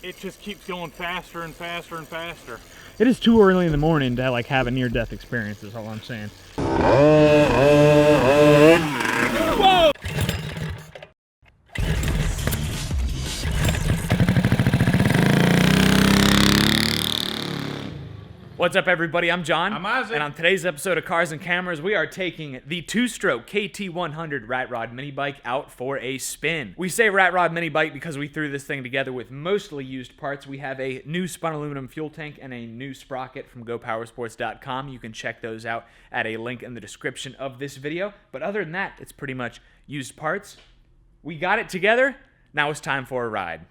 it just keeps going faster and faster and faster. It is too early in the morning to like have a near-death experience, is all I'm saying. Whoa! What's up, everybody? I'm John. I'm Isaac. And on today's episode of Cars and Cameras, we are taking the two-stroke KT100 Rat Rod mini bike out for a spin. We say Rat Rod mini bike because we threw this thing together with mostly used parts. We have a new spun aluminum fuel tank and a new sprocket from GoPowersports.com. You can check those out at a link in the description of this video. But other than that, it's pretty much used parts. We got it together. Now it's time for a ride.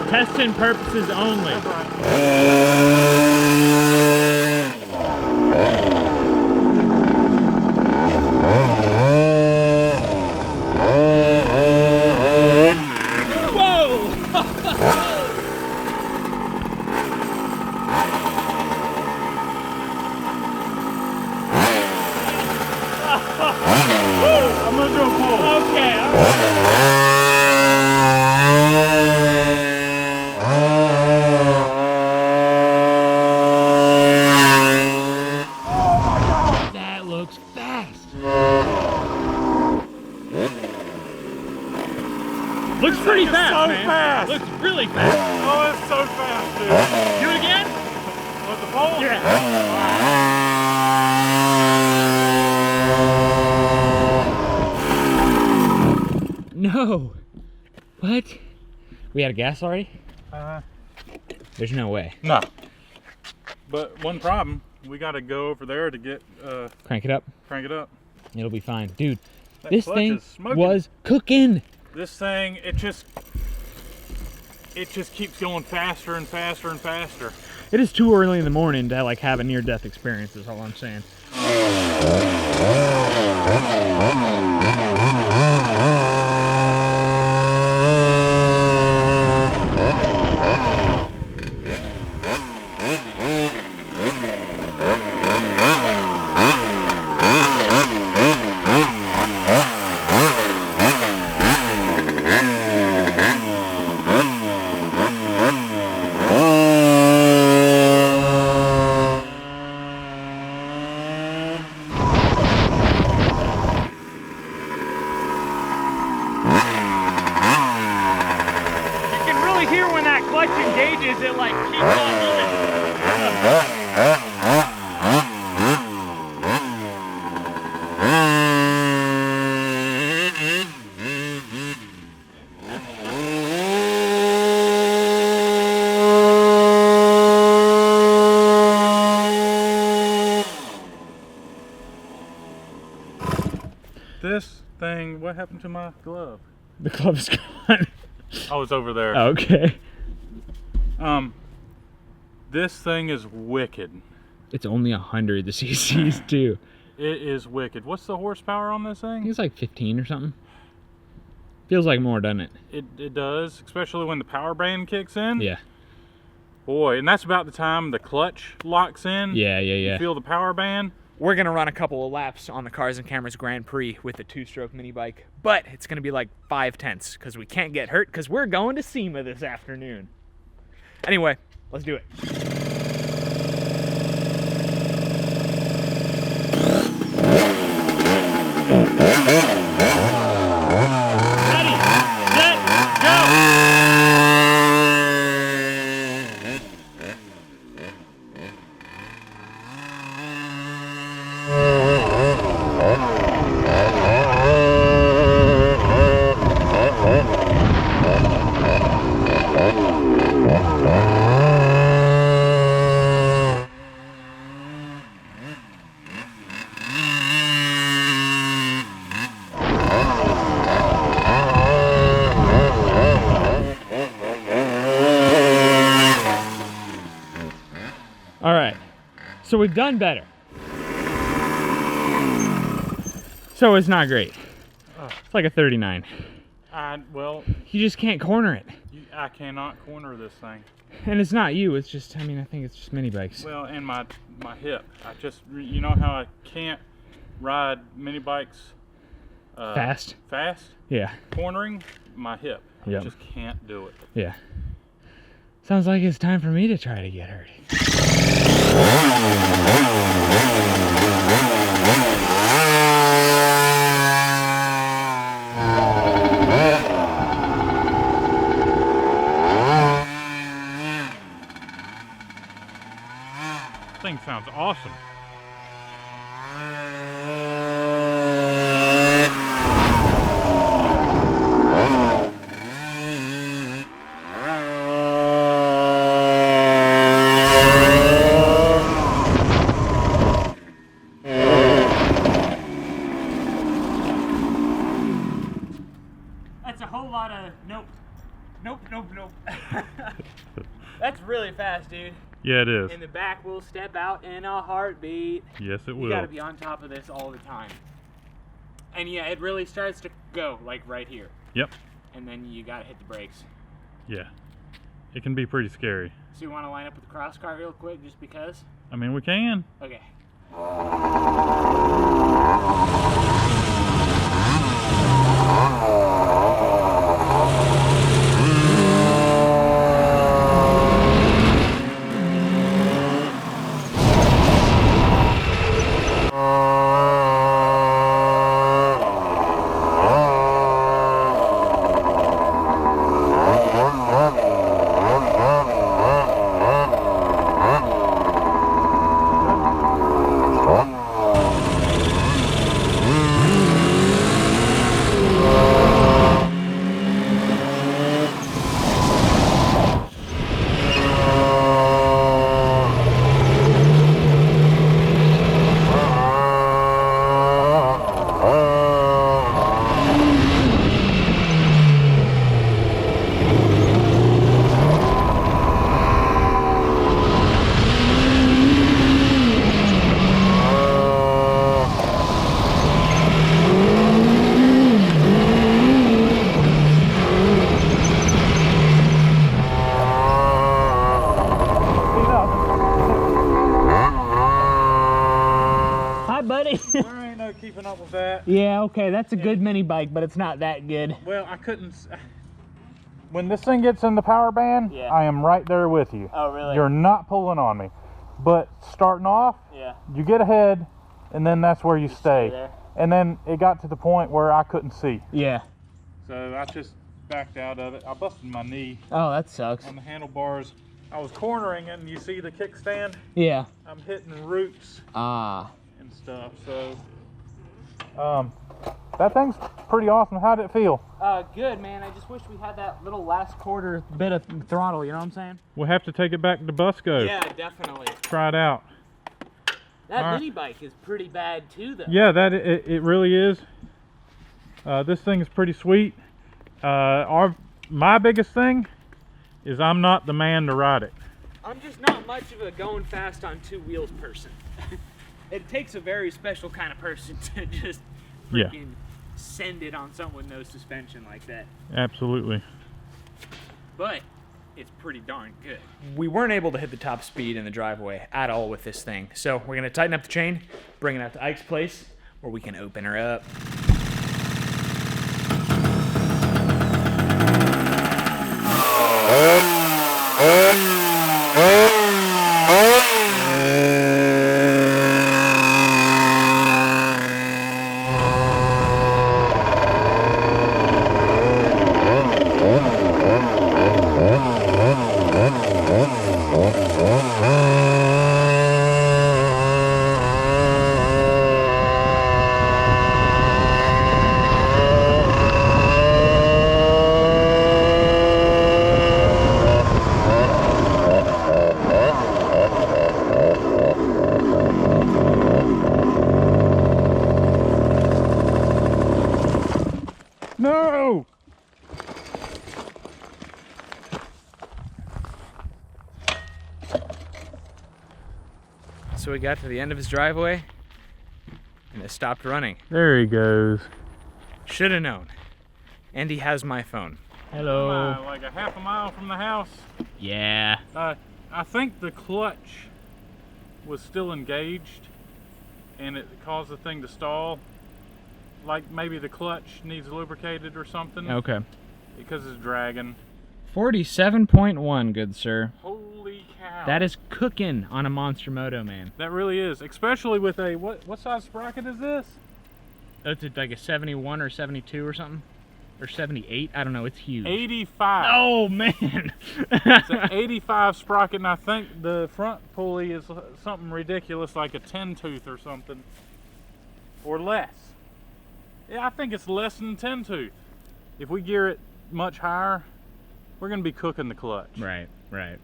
Testing purposes only. That's right. Whoa! I'm gonna do a pull. Okay, all right. That looks fast. Looks pretty It's fast, so man. fast. Looks really fast. Oh, it's so fast, dude. Do it again? With the pole? Yeah. No. What? We had a gas already? There's no way. No. But one problem, we gotta go over there to get Crank it up. crank it up. It'll be fine. Dude, That this clutch thing is smoking. was cooking. This thing, it just keeps going faster and faster and faster. It is too early in the morning to like have a near-death experience, is all I'm saying. Here when that clutch engages, it like keeps on This thing, what happened to my glove? The glove's gone. Oh, it's over there. Okay. This thing is wicked. It's only 100 the cc's too. It is wicked. What's the horsepower on this I think thing? it's like 15 or something. Feels like more, doesn't it? It does, especially when the power band kicks in. Yeah. Boy, and that's about the time the clutch locks in. Yeah. You feel the power band. We're gonna run a couple of laps on the Cars and Cameras Grand Prix with the two-stroke mini bike, but it's gonna be like 5/10 because we can't get hurt because we're going to SEMA this afternoon. Anyway, let's do it. Ready, set, go! So we've done better. So it's not great. It's like a 39. Well, You just can't corner it. I cannot corner this thing. And it's not you, it's just, I mean, I think it's just mini bikes. Well, and my hip. I just, you know how I can't ride mini bikes Fast? fast? Yeah, Cornering my hip. I Yep. just can't do it. yeah. Sounds like it's time for me to try to get hurt. This thing sounds awesome. That's a whole lot of nope. Nope, nope, nope. That's really fast, dude. Yeah, it is. And the back will step out in a heartbeat. Yes, it You will. gotta be on top of this all the time. And yeah, it really starts to go, like right here. Yep. And then you gotta hit the brakes. Yeah. It can be pretty scary. So you wanna line up with the cross car real quick just because? I mean, we can. Okay. Hi, buddy. There ain't no keeping up with that. Yeah, okay, that's a good mini bike, but it's not that good. Well, I couldn't. When this thing gets in the power band, Yeah. I am right there with you. Oh, really? You're not pulling on me. But starting off, Yeah. you get ahead, and then that's where you stay. there. And then it got to the point where I couldn't see. Yeah. So I just backed out of it. I busted my knee Oh, that sucks. on the handlebars. I was cornering it, and you see the kickstand? Yeah. I'm hitting roots Ah. and stuff. So, that thing's pretty awesome. How'd it feel? Good, man. I just wish we had that little last quarter bit of throttle, you know what I'm saying? We'll have to take it back to Busco. Yeah, definitely. Try it out. That All right. mini bike is pretty bad too, though. Yeah, it really is. This thing is pretty sweet. My biggest thing is I'm not the man to ride it. I'm just not much of a going fast on two wheels person. It takes a very special kind of person to just Yeah. freaking send it on something with no suspension like that. Absolutely. But it's pretty darn good. We weren't able to hit the top speed in the driveway at all with this thing. So we're gonna tighten up the chain, bring it out to Ike's place where we can open her up. No! So we got to the end of his driveway, and it stopped running. There he goes. Should have known. And he has my phone. Hello. Like a half a mile from the house. Yeah. I think the clutch was still engaged and it caused the thing to stall. Like maybe the clutch needs lubricated or something. Okay. Because it's dragging. 47.1, good sir. Holy cow. That is cooking on a Monster Moto, man. That really is. Especially with a, what size sprocket is this? That's like a 71 or 72 or something? Or 78? I don't know, it's huge. 85. Oh, man. It's an 85 sprocket, and I think the front pulley is something ridiculous, like a 10 tooth or something. Or less. Yeah, I think it's less than 10 tooth. If we gear it much higher, we're going to be cooking the clutch. Right, right.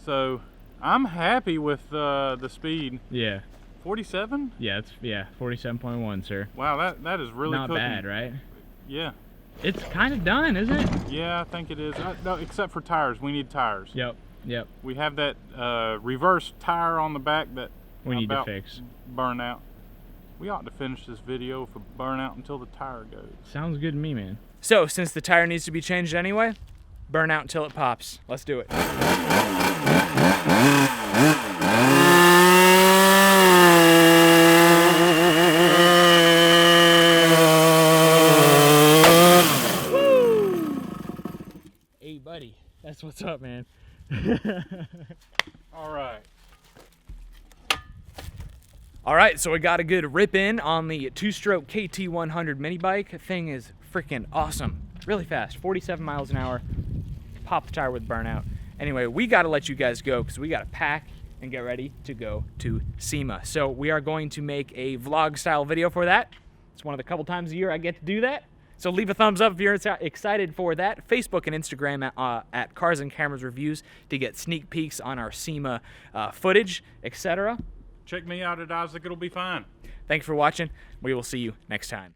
So, I'm happy with the speed. Yeah. 47? Yeah, it's 47.1, sir. Wow, that is really Not cooking. bad, right? Yeah. It's kind of done, isn't it? Yeah, I think it is. No, except for tires. We need tires. Yep, yep. We have that reverse tire on the back that We need to about fix. burn out. We ought to finish this video for burnout until the tire goes. Sounds good to me, man. So, since the tire needs to be changed anyway, burn out until it pops. Let's do it. Hey, buddy. That's what's up, man. All right. All right, so we got a good rip in on the two-stroke KT100 mini bike. Thing is freaking awesome. Really fast, 47 miles an hour. Pop the tire with burnout. Anyway, we got to let you guys go because we got to pack and get ready to go to SEMA. So we are going to make a vlog-style video for that. It's one of the couple times a year I get to do that. So leave a thumbs up if you're excited for that. Facebook and Instagram at Cars and Cameras Reviews to get sneak peeks on our SEMA footage, etc. Check me out at Isaac. It'll be fine. Thanks for watching. We will see you next time.